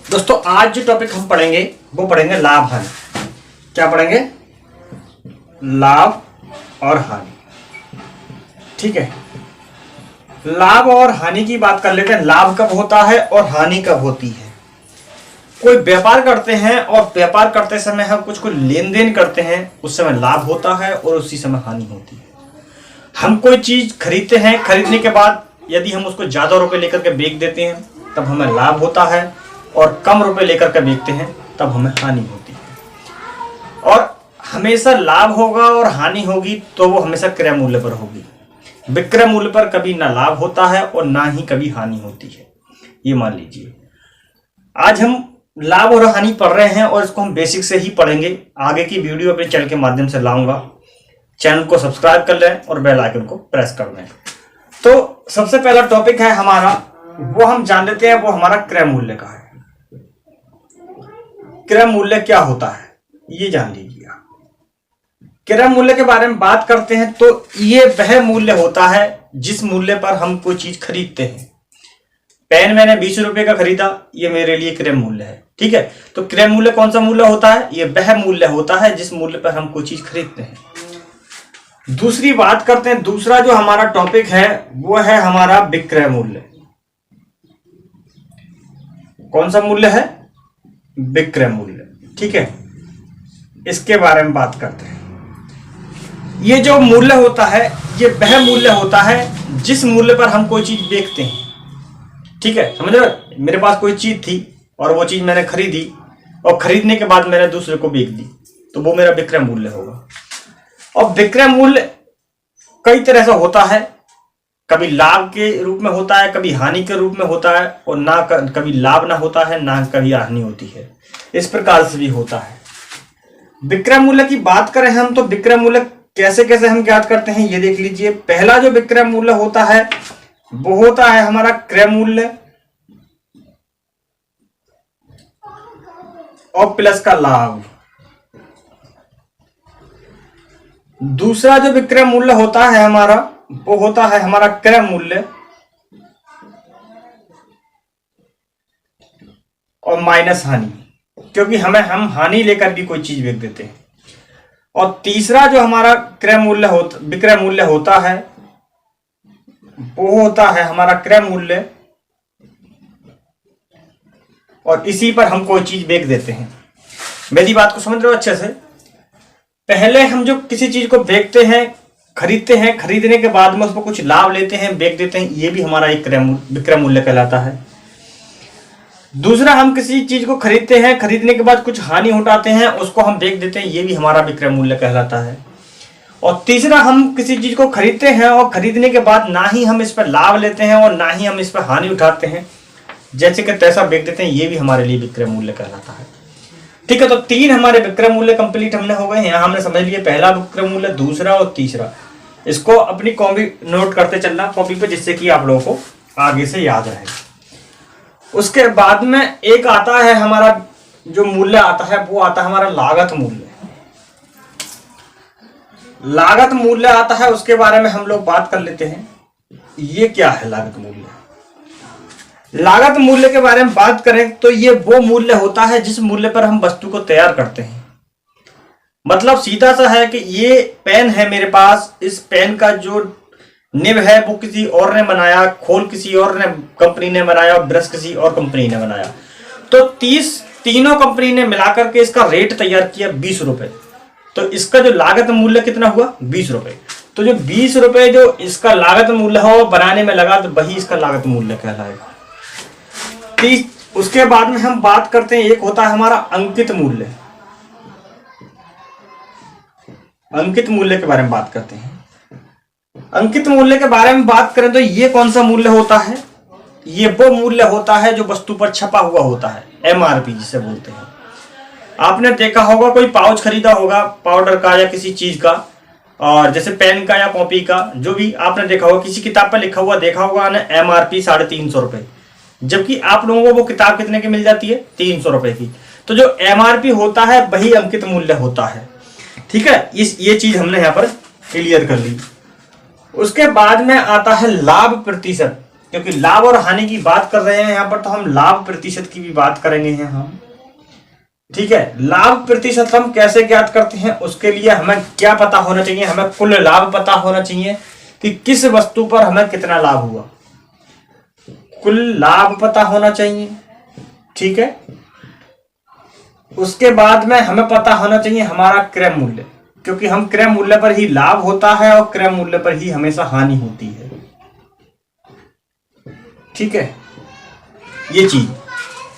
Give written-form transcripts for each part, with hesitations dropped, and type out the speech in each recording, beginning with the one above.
दोस्तों आज जो टॉपिक हम पढ़ेंगे वो पढ़ेंगे लाभ हानि। क्या पढ़ेंगे? लाभ और हानि। ठीक है, लाभ और हानि की बात कर लेते हैं। लाभ कब होता है और हानि कब होती है? कोई व्यापार करते हैं और व्यापार करते समय हम कुछ लेन देन करते हैं, उस समय लाभ होता है और उसी समय हानि होती है। हम कोई चीज खरीदते हैं, खरीदने के बाद यदि हम उसको ज्यादा रुपए लेकर के बेच देते हैं तब हमें लाभ होता है, और कम रुपए लेकर के बेचते हैं तब हमें हानि होती है। और हमेशा लाभ होगा और हानि होगी तो वो हमेशा क्रय मूल्य पर होगी। विक्रय मूल्य पर कभी ना लाभ होता है और ना ही कभी हानि होती है, ये मान लीजिए। आज हम लाभ और हानि पढ़ रहे हैं और इसको हम बेसिक से ही पढ़ेंगे। आगे की वीडियो अपने चैनल के माध्यम से लाऊंगा। चैनल को सब्सक्राइब कर लें और बेल आइकन को प्रेस कर दें। तो सबसे पहला टॉपिक है हमारा, वो हम जान लेते हैं, वो हमारा क्रय मूल्य का है। क्रय मूल्य क्या होता है ये जान लीजिए। क्रय मूल्य के बारे में बात करते हैं तो ये वह मूल्य होता है जिस मूल्य पर हम कोई चीज खरीदते हैं। पेन मैंने 20 रुपए का खरीदा, ये मेरे लिए क्रय मूल्य है। ठीक है, तो क्रय मूल्य कौन सा मूल्य होता है? ये वह मूल्य होता है जिस मूल्य पर हम कोई चीज खरीदते हैं। दूसरी बात करते हैं, दूसरा जो हमारा टॉपिक है वो है हमारा विक्रय मूल्य। कौन सा मूल्य है? विक्रय मूल्य। ठीक है, इसके बारे में बात करते हैं। ये जो मूल्य होता है ये वह मूल्य होता है जिस मूल्य पर हम कोई चीज बेचते हैं। ठीक है, समझ रहे हो? मेरे पास कोई चीज थी और वो चीज मैंने खरीदी और खरीदने के बाद मैंने दूसरे को बेच दी, तो वो मेरा विक्रय मूल्य होगा। और विक्रय मूल्य कई तरह से होता है, कभी लाभ के रूप में होता है, कभी हानि के रूप में होता है, और ना कभी लाभ ना होता है, ना कभी हानि होती है। इस प्रकार से भी होता है। विक्रय मूल्य की बात करें हम तो विक्रय मूल्य कैसे कैसे हम ज्ञात करते हैं ये देख लीजिए। पहला जो विक्रय मूल्य होता है वो होता है हमारा क्रय मूल्य और प्लस का लाभ। दूसरा जो विक्रय मूल्य होता है हमारा वो होता है हमारा क्रय मूल्य और माइनस हानि, क्योंकि हम हानि लेकर भी कोई चीज बेच देते हैं। और तीसरा जो हमारा विक्रय मूल्य होता है वो होता है हमारा क्रय मूल्य, और इसी पर हम कोई चीज बेच देते हैं। मेरी बात को समझ रहे हो अच्छे से? पहले हम जो किसी चीज को बेचते हैं, खरीदते हैं, खरीदने के बाद में उसको कुछ लाभ लेते हैं, बेच देते हैं, ये भी हमारा एक विक्रय मूल्य कहलाता है। दूसरा, हम किसी चीज को खरीदते हैं, खरीदने के बाद कुछ हानि उठाते हैं, उसको हम बेच देते हैं, ये भी हमारा विक्रय मूल्य कहलाता है। और तीसरा, हम किसी चीज को खरीदते हैं और खरीदने के बाद ना ही हम इस पर लाभ लेते हैं और ना ही हम इस पर हानि उठाते हैं, जैसे कि तैसा बेच देते हैं, ये भी हमारे लिए विक्रय मूल्य कहलाता है। ठीक है, तो तीन हमारे विक्रय मूल्य कंप्लीट हमने हो गए। यहाँ हमने समझ लिया पहला विक्रय मूल्य, दूसरा और तीसरा। इसको अपनी कॉपी नोट करते चलना कॉपी पे, जिससे कि आप लोगों को आगे से याद रहे। उसके बाद में एक आता है हमारा जो मूल्य आता है वो आता है हमारा लागत मूल्य। लागत मूल्य आता है, उसके बारे में हम लोग बात कर लेते हैं। ये क्या है लागत मूल्य? लागत मूल्य के बारे में बात करें तो ये वो मूल्य होता है जिस मूल्य पर हम वस्तु को तैयार करते हैं। मतलब सीधा सा है कि ये पेन है मेरे पास, इस पेन का जो निब है वो किसी और ने बनाया, खोल किसी और ने कंपनी ने बनाया, ब्रश किसी और कंपनी ने बनाया। तो तीनों कंपनी ने मिलाकर के इसका रेट तैयार किया 20 रुपए। तो इसका जो लागत मूल्य कितना हुआ? 20 रुपए। तो जो 20 रुपए जो इसका लागत मूल्य हो बनाने में लगा, तो वही इसका लागत मूल्य कहलाएगा। उसके बाद में हम बात करते हैं, एक होता है हमारा अंकित मूल्य। अंकित मूल्य के बारे में बात करते हैं। अंकित मूल्य के बारे में बात करें तो ये कौन सा मूल्य होता है? ये वो मूल्य होता है जो वस्तु पर छपा हुआ होता है, एमआरपी जिसे बोलते हैं। आपने देखा होगा, कोई पाउच खरीदा होगा पाउडर का या किसी चीज का, और जैसे पेन का या कॉपी का, जो भी आपने देखा होगा, किसी किताब पर लिखा हुआ देखा होगा ना, एमआरपी 350 रुपए, जबकि आप लोगों को वो किताब कितने की मिल जाती है? 300 रुपए की। तो जो एमआरपी होता है वही अंकित मूल्य होता है। ठीक है, ये चीज हमने यहाँ पर क्लियर कर ली। उसके बाद में आता है लाभ प्रतिशत। क्योंकि लाभ और हानि की बात कर रहे हैं यहाँ पर, तो हम लाभ प्रतिशत की भी बात करेंगे हैं हम। ठीक है, लाभ प्रतिशत हम कैसे ज्ञात करते हैं, उसके लिए हमें क्या पता होना चाहिए, हमें कुल लाभ पता होना चाहिए कि किस वस्तु पर हमें कितना लाभ हुआ, कुल लाभ पता होना चाहिए। ठीक है, उसके बाद में हमें पता होना चाहिए हमारा क्रय मूल्य, क्योंकि हम क्रय मूल्य पर ही लाभ होता है और क्रय मूल्य पर ही हमेशा हानि होती है। ठीक है, ये चीज,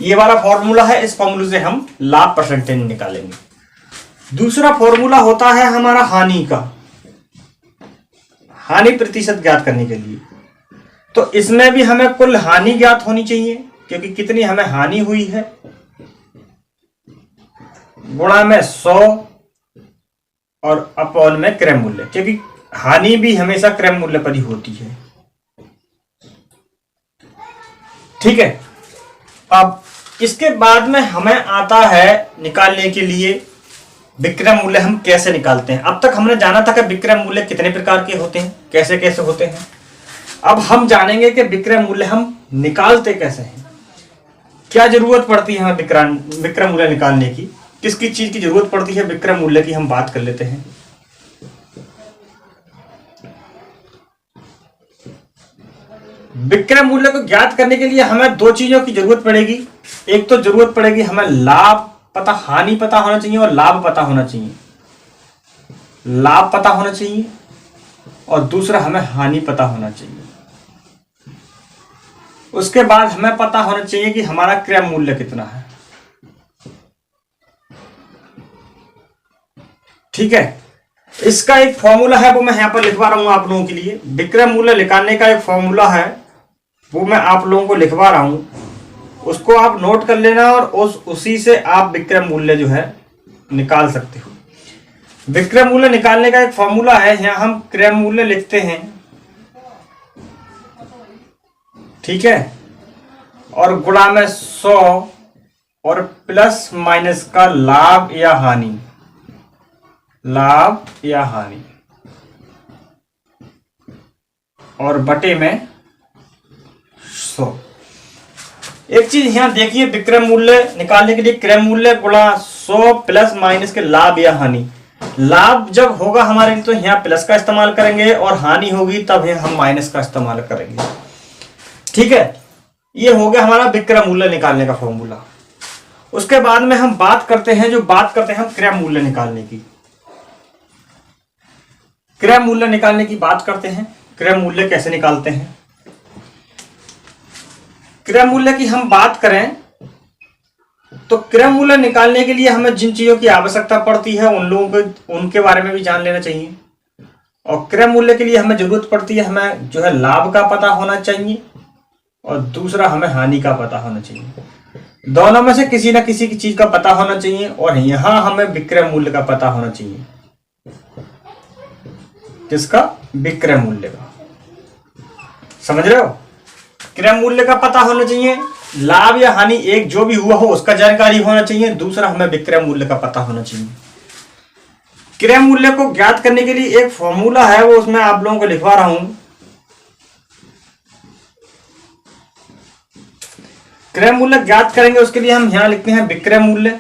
ये वाला फॉर्मूला है, इस फॉर्मूले से हम लाभ परसेंटेज निकालेंगे। दूसरा फॉर्मूला होता है हमारा हानि का, हानि प्रतिशत ज्ञात करने के लिए। तो इसमें भी हमें कुल हानि ज्ञात होनी चाहिए, क्योंकि कितनी हमें हानि हुई है, गुणा में 100 और अपॉन में क्रय मूल्य, क्योंकि हानि भी हमेशा क्रय मूल्य पर ही होती है। ठीक है, अब इसके बाद में हमें आता है निकालने के लिए विक्रय मूल्य हम कैसे निकालते हैं। अब तक हमने जाना था कि विक्रय मूल्य कितने प्रकार के होते हैं, कैसे कैसे होते हैं। अब हम जानेंगे कि विक्रय मूल्य हम निकालते कैसे हैं, क्या जरूरत पड़ती है हमें विक्रय मूल्य निकालने की, किसकी चीज की जरूरत पड़ती है विक्रय मूल्य की, हम बात कर लेते हैं। विक्रय मूल्य को ज्ञात करने के लिए हमें दो चीजों की जरूरत पड़ेगी। एक तो जरूरत पड़ेगी हमें लाभ पता, हानि पता होना चाहिए, और लाभ पता होना चाहिए, लाभ पता होना चाहिए, और दूसरा हमें हानि पता होना चाहिए। उसके बाद हमें पता होना चाहिए कि हमारा क्रय मूल्य कितना है। ठीक है, इसका एक फॉर्मूला है, वो मैं यहां पर लिखवा रहा हूं आप लोगों के लिए। विक्रय मूल्य निकालने का एक फॉर्मूला है, वो मैं आप लोगों को लिखवा रहा हूं, उसको आप नोट कर लेना, और उसी से आप विक्रय मूल्य जो है निकाल सकते हो। विक्रय मूल्य निकालने का एक फॉर्मूला है, यहां हम क्रय मूल्य लिखते हैं। ठीक है, और गुणा में 100 और प्लस माइनस का लाभ या हानि, लाभ या हानि, और बटे में 100। एक चीज यहां देखिए, विक्रय मूल्य निकालने के लिए क्रय मूल्य गुणा 100 प्लस माइनस के लाभ या हानि। लाभ जब होगा हमारे लिए तो यहां प्लस का इस्तेमाल करेंगे, और हानि होगी तब हम माइनस का इस्तेमाल करेंगे। ठीक है, ये हो गया हमारा विक्रय मूल्य निकालने का फॉर्मूला। उसके बाद में हम बात करते हैं हम क्रय मूल्य निकालने की। क्रय मूल्य निकालने की बात करते हैं। क्रय मूल्य कैसे निकालते हैं? क्रय मूल्य की हम बात करें तो क्रय मूल्य निकालने के लिए हमें जिन चीजों की आवश्यकता पड़ती है उन लोगों को उनके बारे में भी जान लेना चाहिए। और क्रय मूल्य के लिए हमें जरूरत पड़ती है, हमें जो है लाभ का पता होना चाहिए, और दूसरा हमें हानि का पता होना चाहिए। दोनों में से किसी ना किसी की चीज का पता होना चाहिए, और यहां हमें विक्रय मूल्य का पता होना चाहिए। किसका? विक्रय मूल्य का। समझ रहे हो? क्रय मूल्य का पता होना चाहिए, लाभ या हानि एक जो भी हुआ हो उसका जानकारी होना चाहिए, दूसरा हमें विक्रय मूल्य का पता होना चाहिए। क्रय मूल्य को ज्ञात करने के लिए एक फॉर्मूला है, वो उसमें आप लोगों को लिखवा रहा हूं। क्रय मूल्य ज्ञात करेंगे उसके लिए हम यहां लिखते हैं विक्रय मूल्य,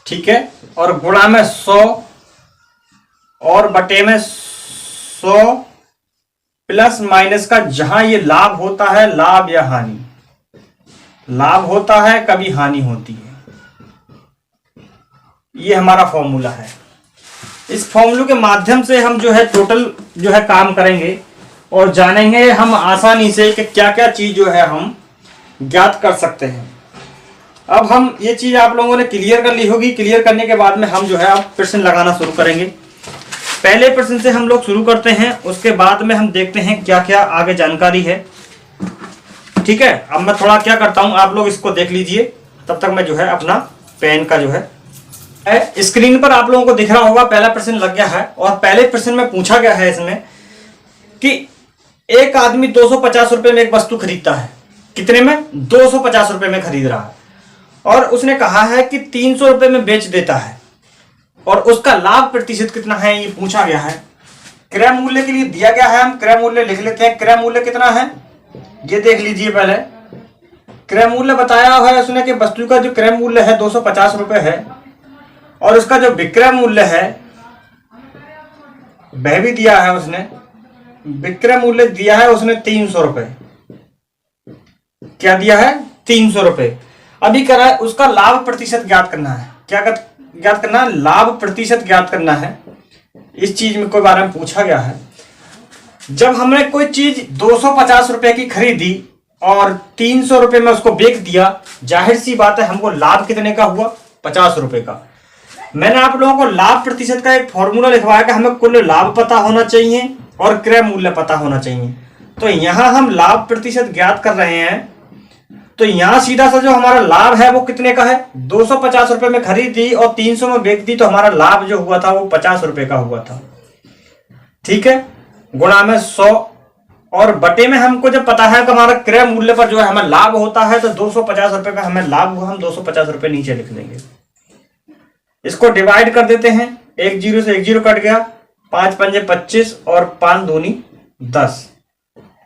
ठीक है, और गुणा में 100 और बटे में 100 प्लस माइनस का, जहां ये लाभ होता है, लाभ या हानि, लाभ होता है कभी हानि होती है। ये हमारा फॉर्मूला है। इस फॉर्मूले के माध्यम से हम जो है टोटल जो है काम करेंगे और जानेंगे हम आसानी से कि क्या क्या चीज जो है हम ज्ञात कर सकते हैं। अब हम ये चीज आप लोगों ने क्लियर कर ली होगी। क्लियर करने के बाद में हम जो है अब प्रश्न लगाना शुरू करेंगे। पहले प्रश्न से हम लोग शुरू करते हैं, उसके बाद में हम देखते हैं क्या क्या आगे जानकारी है। ठीक है, अब मैं थोड़ा क्या करता हूं, आप लोग इसको देख लीजिए, तब तक मैं जो है अपना पेन का जो है स्क्रीन पर आप लोगों को दिख रहा होगा। पहला प्रश्न लग गया है, और पहले प्रश्न में पूछा गया है इसमें कि एक आदमी 250 रुपए में एक वस्तु खरीदता है। कितने में? 250 रुपए में खरीद रहा है, और उसने कहा है कि 300 रुपए में बेच देता है। और उसका लाभ प्रतिशत कितना है ये पूछा गया है। क्रय मूल्य के लिए दिया गया है, हम क्रय मूल्य लिख लेते हैं। क्रय मूल्य कितना है ये देख लीजिए। पहले क्रय मूल्य बताया है उसने कि वस्तु का जो क्रय मूल्य है 250 रुपए है और उसका जो विक्रय मूल्य है वह भी दिया है उसने। विक्रय मूल्य दिया है उसने 300 रुपए। क्या दिया है? 300 रुपए। अभी करा है उसका लाभ प्रतिशत ज्ञात करना है। क्या ज्ञात करना है? लाभ प्रतिशत ज्ञात करना है। इस चीज में कोई बारे में पूछा गया है। जब हमने कोई चीज 250 रुपए की खरीदी और 300 रुपए में उसको बेच दिया, जाहिर सी बात है हमको लाभ कितने का हुआ? 50 रुपए का। मैंने आप लोगों को लाभ प्रतिशत का एक फॉर्मूला लिखवाया कि हमें कुल लाभ पता होना चाहिए और क्रय मूल्य पता होना चाहिए। तो यहां हम लाभ प्रतिशत ज्ञात कर रहे हैं। तो यहां सीधा सा जो हमारा लाभ है वो कितने का है? 250 रुपए में खरीदी और 300 में बेच दी, तो हमारा लाभ जो हुआ था वो 50 रुपए का हुआ था। ठीक है, गुणा में 100 और बटे में हमको जब पता है कि हमारा क्रय मूल्य पर जो है हमें लाभ होता है, तो 250 रुपए का हमें लाभ हुआ, हम 250 रुपए नीचे लिख लेंगे। इसको डिवाइड कर देते हैं। एक जीरो से एक जीरो कट गया, 5 पंजे 25 और 5 दूनी 10,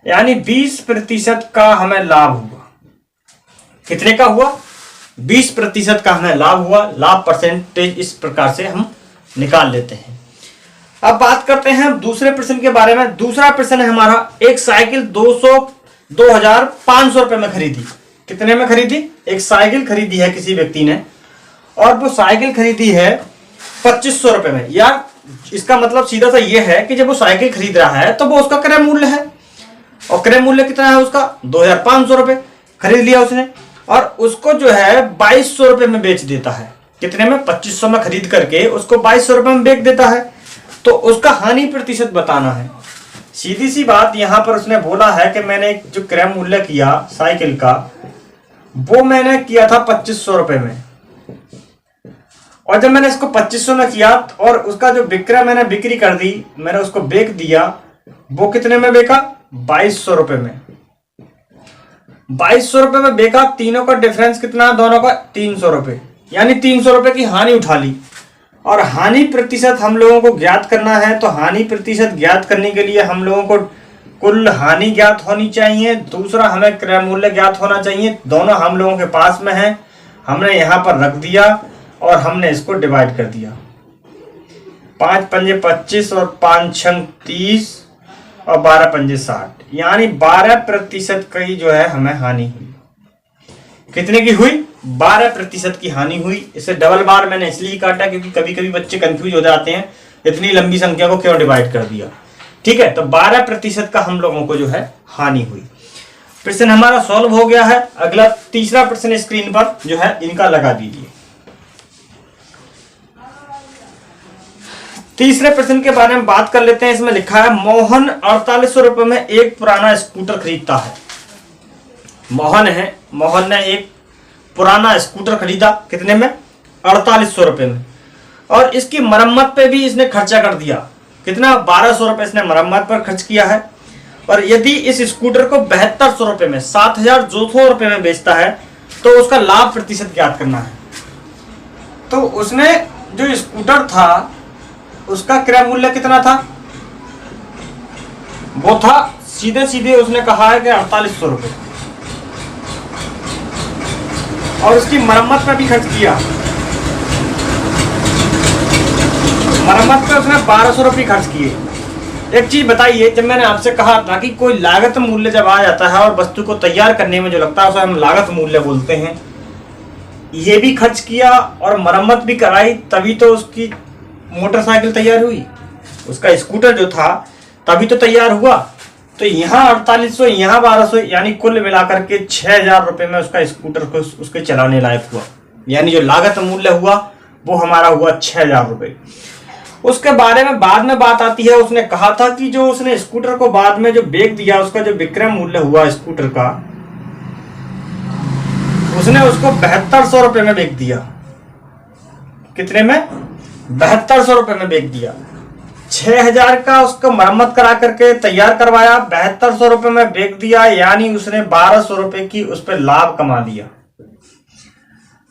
यानी 20% का हमें लाभ हुआ। कितने का हुआ? 20% का हमें लाभ हुआ। लाभ परसेंटेज इस प्रकार से हम निकाल लेते हैं। अब बात करते हैं दूसरे प्रश्न के बारे में। दूसरा प्रश्न है हमारा, एक साइकिल 2500 रुपए में खरीदी। कितने में खरीदी? एक साइकिल खरीदी है किसी व्यक्ति ने और वो साइकिल खरीदी है 2500 रुपए में। यार इसका मतलब सीधा सा ये है कि जब वो साइकिल खरीद रहा है तो वो उसका क्रय मूल्य है, और क्रय मूल्य कितना है उसका? 2500 रुपए खरीद लिया उसने और उसको जो है 2200 रुपए में बेच देता है। कितने में? 2500 में खरीद करके उसको 2200 रुपए में बेच देता है। तो उसका हानि प्रतिशत बताना है। सीधी सी बात, यहां पर उसने बोला है कि मैंने जो क्रय मूल्य किया साइकिल का वो मैंने किया था 2500 रुपए में, और जब मैंने इसको 2500 में किया और उसका जो विक्रय मैंने बिक्री कर दी, मैंने उसको बेच दिया, वो कितने में बेचा? 2200 रुपए में। 2200 रुपए में बेचा। तीनों का डिफरेंस कितना? दोनों का 300 रुपए, यानी 300 रुपए की हानि उठा ली। और हानि प्रतिशत हम लोगों को ज्ञात करना है। तो हानि प्रतिशत ज्ञात करने के लिए हम लोगों को कुल हानि ज्ञात होनी चाहिए, दूसरा हमें क्रय मूल्य ज्ञात होना चाहिए। दोनों हम लोगों के पास में है, हमने यहां पर रख दिया और हमने इसको डिवाइड कर दिया। 5 पंजे 25 और 5 छंग 30 और 12 पंजे 60, यानी 12% की जो है हमें हानि हुई। कितने की हुई? 12% की हानि हुई। इसे डबल बार मैंने इसलिए काटा क्योंकि कभी कभी बच्चे कंफ्यूज हो जाते हैं, इतनी लंबी संख्या को क्यों डिवाइड कर दिया। ठीक है, तो 12% का हम लोगों को जो है हानि हुई। प्रश्न हमारा सॉल्व हो गया है। अगला तीसरा प्रश्न स्क्रीन पर जो है इनका लगा दीजिए। तीसरे प्रश्न के बारे में बात कर लेते हैं। इसमें लिखा है, मोहन 4800 रुपए में एक पुराना स्कूटर खरीदता है। मोहन ने एक पुराना स्कूटर खरीदा। कितने में? 4800 रुपए में। और इसकी मरम्मत पे भी इसने खर्चा कर दिया। कितना? 1200 रुपए इसने मरम्मत पर खर्च किया है। और यदि इस स्कूटर को 7200 रुपए में 7200 रुपए में बेचता है तो उसका लाभ प्रतिशत ज्ञात करना है। तो उसने जो स्कूटर था उसका क्रय मूल्य कितना था? वो था सीधे सीधे उसने कहा है कि 4800 रुपए, और उसकी मरम्मत पे भी खर्च किया। मरम्मत पे उसने 1200 रुपये खर्च किए। एक चीज बताइए, जब मैंने आपसे कहा था कि कोई लागत मूल्य जब आ जाता है और वस्तु को तैयार करने में जो लगता है उसे हम लागत मूल्य बोलते हैं, ये भी खर्च किया और मरम्मत भी कराई, तभी तो उसकी मोटरसाइकिल तैयार हुई, उसका स्कूटर जो था तभी तो तैयार हुआ। तो यहाँ 4800, यहाँ 1200, यानी कुल मिलाकर के 6000 रुपए में उसका स्कूटर को उसके चलाने लायक हुआ। यानी जो लागत मूल्य हुआ वो हमारा हुआ 6000 रुपए। उसके बारे में बाद में बात आती है। उसने कहा था कि जो उसने स्कूटर को बाद में जो बेच दिया, उसका जो विक्रय मूल्य हुआ स्कूटर का, उसने उसको 7200 रुपए में बेच दिया। कितने में? 7200 रुपए में बेच दिया। 6000 का उसको मरम्मत करा करके तैयार करवाया, 7200 रुपए में बेच दिया, यानी उसने 1200 रुपए की उस पर लाभ कमा लिया।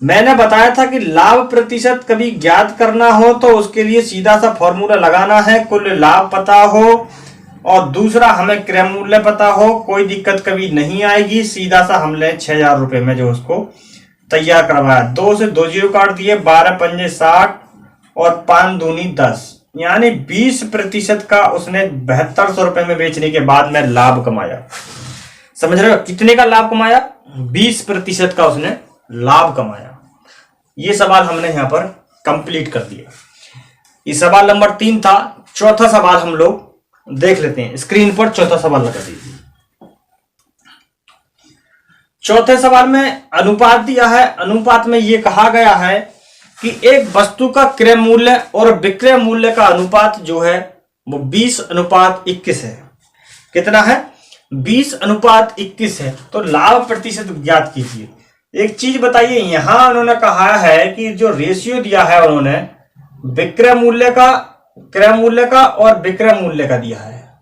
मैंने बताया था कि लाभ प्रतिशत कभी ज्ञात करना हो तो उसके लिए सीधा सा फॉर्मूला लगाना है, कुल लाभ पता हो और दूसरा हमें क्रय मूल्य पता हो, कोई दिक्कत कभी नहीं आएगी। सीधा सा हमने 6,000 रुपए में जो उसको तैयार करवाया, 2 से 2 जीरो काट दिए, 12 पंजे 60 और 5 दूनी 10, यानी 20% का उसने 7200 रुपए में बेचने के बाद में लाभ कमाया। समझ रहे हो कितने का लाभ कमाया? 20% का उसने लाभ कमाया। ये सवाल हमने यहां पर कंप्लीट कर दिया। ये सवाल नंबर 3 था। चौथा सवाल हम लोग देख लेते हैं, स्क्रीन पर चौथा सवाल लगा दीजिए। चौथे सवाल में अनुपात दिया है। अनुपात में यह कहा गया है कि एक वस्तु का क्रय मूल्य और विक्रय मूल्य का अनुपात जो है वो 20:21 है। कितना है? 20:21 है। तो लाभ प्रतिशत ज्ञात कीजिए। एक चीज बताइए, यहां उन्होंने कहा है कि जो रेशियो दिया है उन्होंने विक्रय मूल्य का, क्रय मूल्य का और विक्रय मूल्य का दिया है।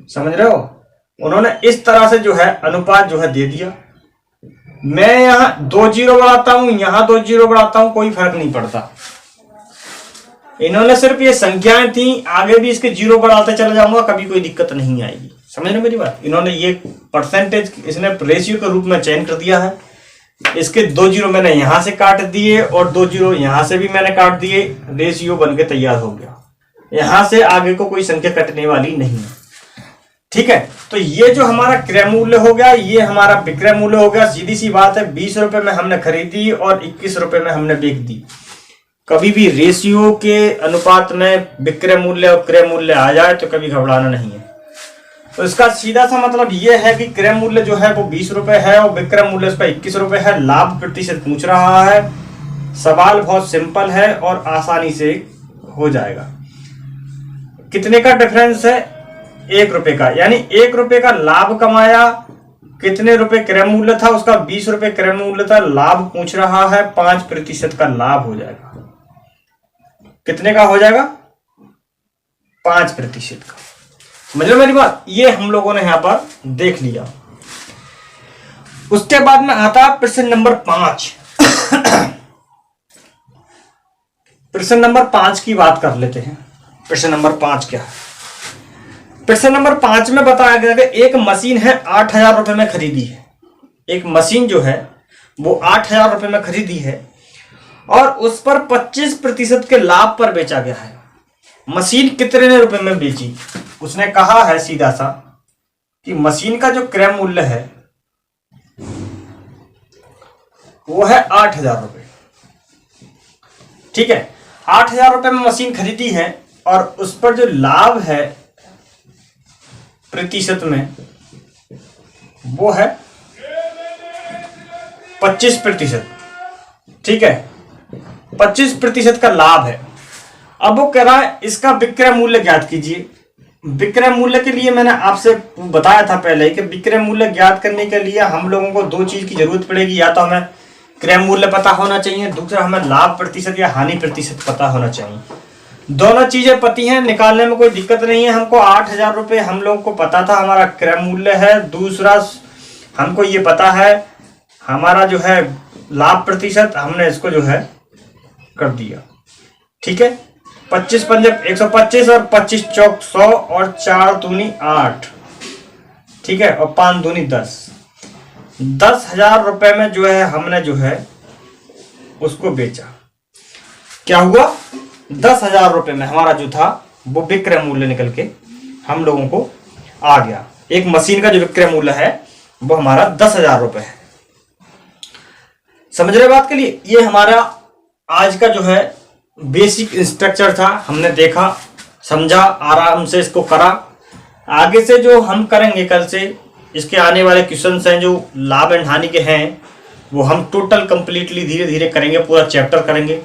समझ रहे हो? उन्होंने इस तरह से जो है अनुपात जो है दे दिया। मैं यहां 2 जीरो बढ़ाता हूं, यहां 2 जीरो बढ़ाता हूं, कोई फर्क नहीं पड़ता। इन्होंने सिर्फ ये संख्याएं थी, आगे भी इसके जीरो बढ़ाते चला जाऊंगा, कभी कोई दिक्कत नहीं आएगी। समझ रहे मेरी बात? इन्होंने ये परसेंटेज, इसने रेशियो के रूप में चयन कर दिया है। इसके 2 जीरो मैंने यहां से काट दिए और 2 जीरो यहां से भी मैंने काट दिए, रेशियो बनके तैयार हो गया। यहां से आगे को कोई संख्या कटने वाली नहीं है। ठीक है, तो ये जो हमारा क्रय मूल्य हो गया, ये हमारा विक्रय मूल्य हो गया। सीधी सी बात है, 20 रुपए में हमने खरीदी और 21 रुपए में हमने बेच दी। कभी भी रेशियो के अनुपात में विक्रय मूल्य और क्रय मूल्य आ जाए तो कभी घबराना नहीं है। तो इसका सीधा सा मतलब यह है कि क्रय मूल्य जो है वो 20 रुपए है और विक्रय मूल्य उसका 21 रुपए है। लाभ प्रतिशत पूछ रहा है। सवाल बहुत सिंपल है और आसानी से हो जाएगा। कितने का डिफरेंस है? 1 रुपए का, यानी 1 रुपए का लाभ कमाया। कितने रुपए क्रय मूल्य था उसका? 20 रुपए क्रय मूल्य था। लाभ पूछ रहा है, 5% का लाभ हो जाएगा। कितने का हो जाएगा? 5% का। समझ लो मेरी बात? ये हम लोगों ने यहां पर देख लिया। उसके बाद में आता है प्रश्न नंबर 5। प्रश्न नंबर 5 की बात कर लेते हैं। प्रश्न नंबर 5 क्या है? प्रश्न नंबर 5 में बताया गया कि एक मशीन है 8,000 रुपए में खरीदी है। एक मशीन जो है वो 8,000 रुपए में खरीदी है और उस पर 25% के लाभ पर बेचा गया है। मशीन कितने रुपए में बेची? उसने कहा है सीधा सा कि मशीन का जो क्रय मूल्य है वो है 8,000 रुपए। ठीक है, 8,000 रुपए में मशीन खरीदी है और उस पर जो लाभ है प्रतिशत में वो है 25%। ठीक है, 25% का लाभ है। अब वो कह रहा है इसका विक्रय मूल्य ज्ञात कीजिए। विक्रय मूल्य के लिए मैंने आपसे बताया था पहले कि विक्रय मूल्य ज्ञात करने के लिए हम लोगों को 2 चीज की जरूरत पड़ेगी। या तो हमें क्रय मूल्य पता होना चाहिए, दूसरा हमें लाभ प्रतिशत या हानि प्रतिशत पता होना चाहिए। दोनों चीजें पति हैं, निकालने में कोई दिक्कत नहीं है। हमको 8,000 रुपए हम लोगों को पता था हमारा क्रय मूल्य है। दूसरा हमको ये पता है हमारा जो है लाभ प्रतिशत, हमने इसको जो है कर दिया। ठीक है, 25 पंजे 125 और 25 चौक 100 और 4 दूनी 8। ठीक है, और 5 दूनी 10। 10,000 रुपए में जो है हमने जो है उसको बेचा। क्या हुआ? 10,000 रुपए में हमारा जो था वो विक्रय मूल्य निकल के हम लोगों को आ गया। एक मशीन का जो विक्रय मूल्य है वो हमारा 10,000 रुपए है। समझ रहे बात के लिए? ये हमारा आज का जो है बेसिक स्ट्रक्चर था। हमने देखा, समझा, आराम से इसको करा। आगे से जो हम करेंगे कल से, इसके आने वाले क्वेश्चंस हैं जो लाभ एंड हानि के हैं, वो हम टोटल कंप्लीटली धीरे धीरे करेंगे, पूरा चैप्टर करेंगे।